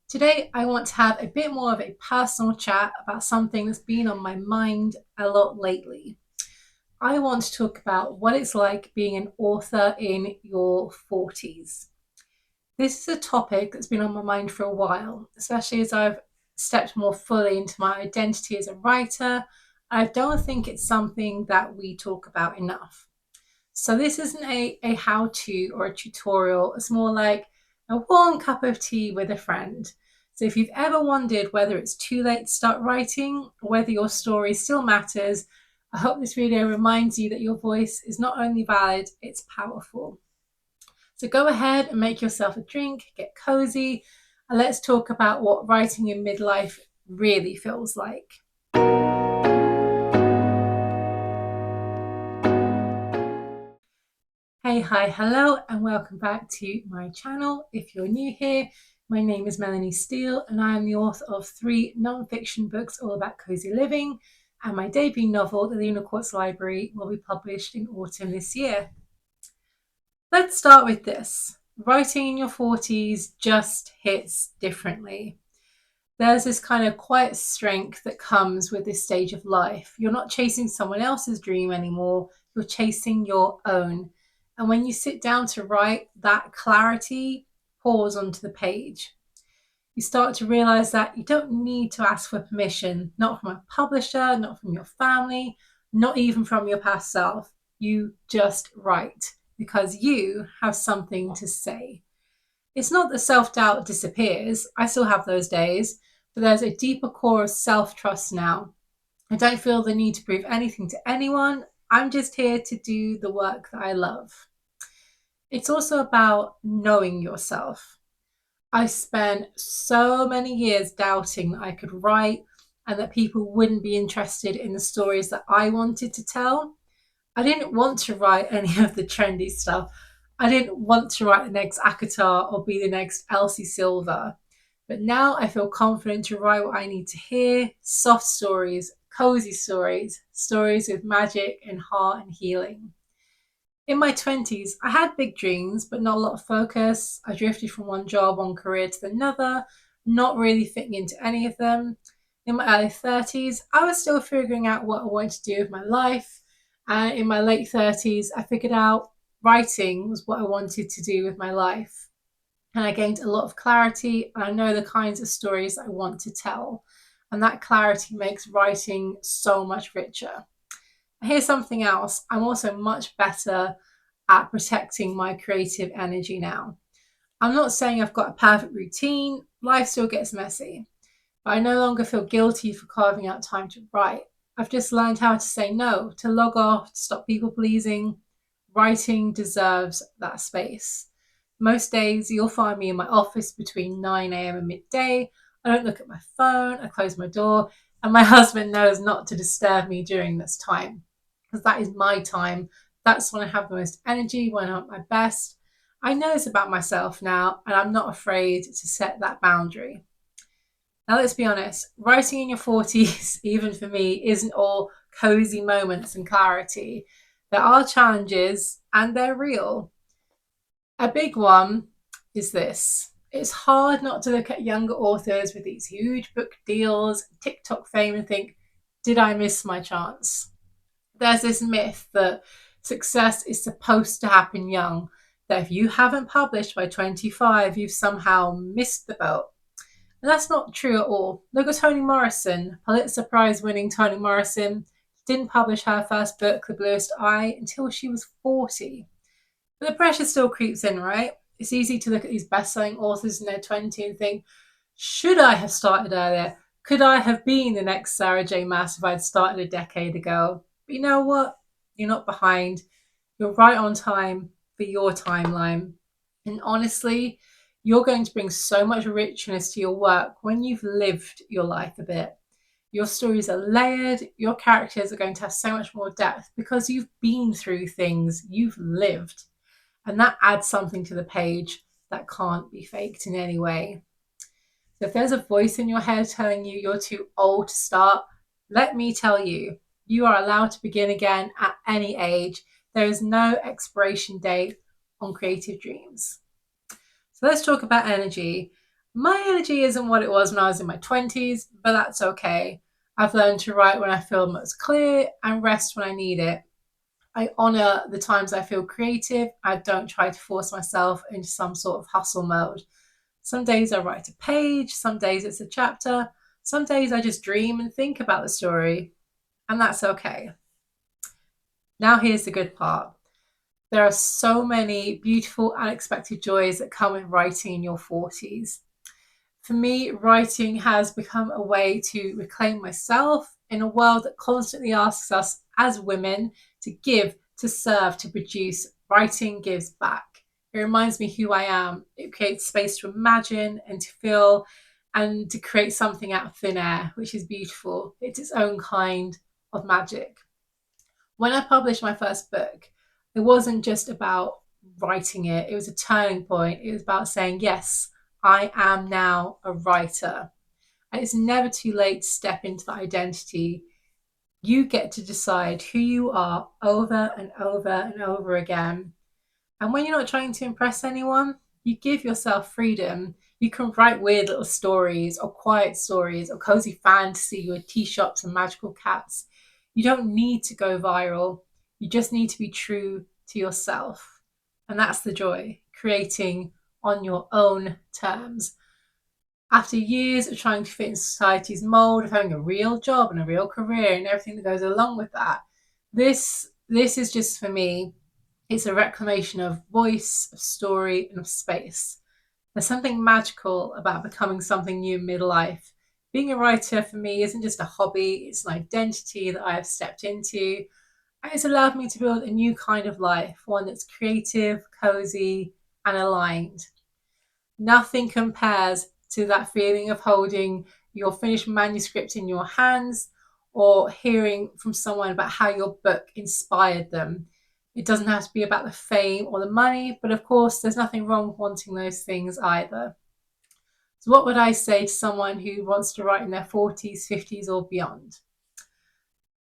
Today, I want to have a bit more of a personal chat about something that's been on my mind a lot lately. I want to talk about what it's like being an author in your 40s. This is a topic that's been on my mind for a while, especially as I've stepped more fully into my identity as a writer. I don't think it's something that we talk about enough. So this isn't a how-to or a tutorial. It's more like a warm cup of tea with a friend. So if you've ever wondered whether it's too late to start writing or whether your story still matters, I hope this video reminds you that your voice is not only valid, it's powerful. So go ahead and make yourself a drink, get cozy, and let's talk about what writing in midlife really feels like. Hey, hi, hello, and welcome back to my channel. If you're new here, my name is Melanie Steele, and I am the author of 3 non-fiction books all about cozy living, and my debut novel, The Lunar Quartz Library, will be published in autumn this year. Let's start with this. Writing in your 40s just hits differently. There's this kind of quiet strength that comes with this stage of life. You're not chasing someone else's dream anymore, you're chasing your own. And when you sit down to write, that clarity pours onto the page. You start to realize that you don't need to ask for permission, not from a publisher, not from your family, not even from your past self. You just write because you have something to say. It's not that self-doubt disappears. I still have those days, but there's a deeper core of self-trust now. I don't feel the need to prove anything to anyone. I'm just here to do the work that I love. It's also about knowing yourself. I spent so many years doubting that I could write and that people wouldn't be interested in the stories that I wanted to tell. I didn't want to write any of the trendy stuff. I didn't want to write the next Akatar or be the next Elsie Silver. But now I feel confident to write what I need to hear: soft stories, cozy stories, stories with magic and heart and healing. In my 20s, I had big dreams, but not a lot of focus. I drifted from one job, one career to another, not really fitting into any of them. In my early 30s, I was still figuring out what I wanted to do with my life. And in my late 30s, I figured out writing was what I wanted to do with my life. And I gained a lot of clarity, and I know the kinds of stories I want to tell. And that clarity makes writing so much richer. Here's something else. I'm also much better at protecting my creative energy now. I'm not saying I've got a perfect routine. Life still gets messy, but I no longer feel guilty for carving out time to write. I've just learned how to say no, to log off, to stop people pleasing. Writing deserves that space. Most days you'll find me in my office between 9 a.m. and midday. I don't look at my phone, I close my door, and my husband knows not to disturb me during this time because that is my time. That's when I have the most energy, when I'm at my best. I know this about myself now, and I'm not afraid to set that boundary. Now, let's be honest, writing in your 40s, even for me, isn't all cozy moments and clarity. There are challenges, and they're real. A big one is this. It's hard not to look at younger authors with these huge book deals, TikTok fame, and think, did I miss my chance? There's this myth that success is supposed to happen young, that if you haven't published by 25, you've somehow missed the boat. And that's not true at all. Look at Toni Morrison, Pulitzer Prize winning Toni Morrison, didn't publish her first book, The Bluest Eye, until she was 40. But the pressure still creeps in, right? It's easy to look at these best-selling authors in their 20s and think, should I have started earlier? Could I have been the next Sarah J. Maas if I'd started a decade ago? But you know what? You're not behind. You're right on time for your timeline. And honestly, you're going to bring so much richness to your work when you've lived your life a bit. Your stories are layered. Your characters are going to have so much more depth because you've been through things, you've lived. And that adds something to the page that can't be faked in any way. So if there's a voice in your head telling you you're too old to start, let me tell you, you are allowed to begin again at any age. There is no expiration date on creative dreams. So let's talk about energy. My energy isn't what it was when I was in my 20s, but that's okay. I've learned to write when I feel most clear and rest when I need it. I honour the times I feel creative. I don't try to force myself into some sort of hustle mode. Some days I write a page, some days it's a chapter, some days I just dream and think about the story, and that's okay. Now, here's the good part. There are so many beautiful, unexpected joys that come with writing in your 40s. For me, writing has become a way to reclaim myself in a world that constantly asks us as women to give, to serve, to produce. Writing gives back. It reminds me who I am. It creates space to imagine and to feel and to create something out of thin air, which is beautiful. It's its own kind of magic. When I published my first book, it wasn't just about writing it, it was a turning point. It was about saying, yes, I am now a writer. And it's never too late to step into that identity. You get to decide who you are over and over and over again. And when you're not trying to impress anyone, you give yourself freedom. You can write weird little stories or quiet stories or cozy fantasy with tea shops and magical cats. You don't need to go viral. You just need to be true to yourself. And that's the joy, creating on your own terms. After years of trying to fit in society's mold of having a real job and a real career and everything that goes along with that, this is just for me, it's a reclamation of voice, of story, and of space. There's something magical about becoming something new in midlife. Being a writer for me isn't just a hobby, it's an identity that I have stepped into. And it's allowed me to build a new kind of life, one that's creative, cozy, and aligned. Nothing compares to that feeling of holding your finished manuscript in your hands or hearing from someone about how your book inspired them. It doesn't have to be about the fame or the money, but of course, there's nothing wrong with wanting those things either. So, what would I say to someone who wants to write in their 40s, 50s, or beyond?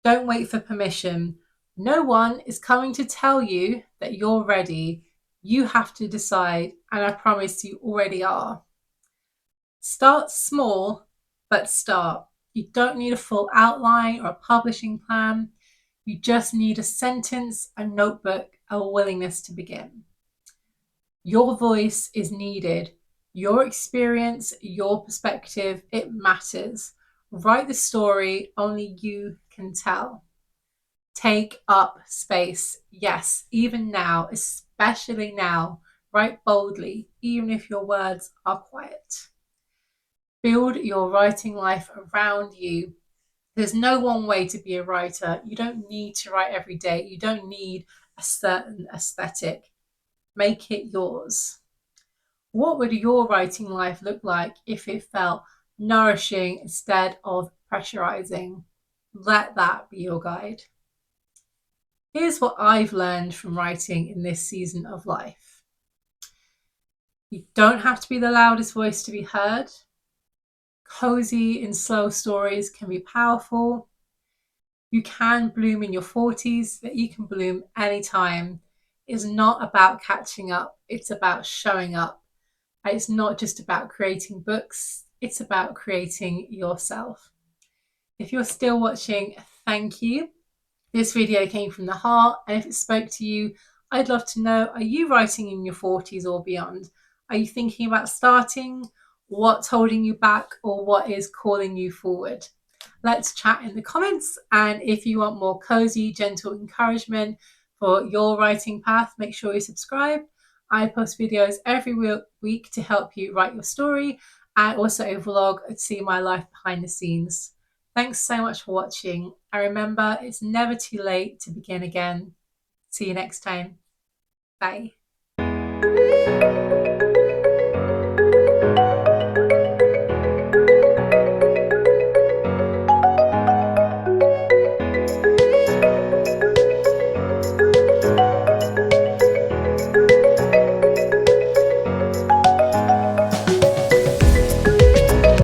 Don't wait for permission. No one is coming to tell you that you're ready. You have to decide, and I promise you already are. Start small, but start. You don't need a full outline or a publishing plan. You just need a sentence, a notebook, a willingness to begin. Your voice is needed. Your experience, your perspective, it matters. Write the story only you can tell. Take up space. Yes, even now, especially now, write boldly, even if your words are quiet. Build your writing life around you. There's no one way to be a writer. You don't need to write every day. You don't need a certain aesthetic. Make it yours. What would your writing life look like if it felt nourishing instead of pressurizing? Let that be your guide. Here's what I've learned from writing in this season of life. You don't have to be the loudest voice to be heard. Cozy and slow stories can be powerful. You can bloom in your 40s, but you can bloom anytime. It's not about catching up, it's about showing up. And it's not just about creating books, it's about creating yourself. If you're still watching, thank you. This video came from the heart, and if it spoke to you, I'd love to know, are you writing in your 40s or beyond? Are you thinking about starting? What's holding you back, or what is calling you forward? Let's chat in the comments. And if you want more cozy, gentle encouragement for your writing path, make sure you subscribe. I post videos every week to help you write your story, and also a vlog to see my life behind the scenes. Thanks so much for watching. And remember, it's never too late to begin again. See you next time. Bye.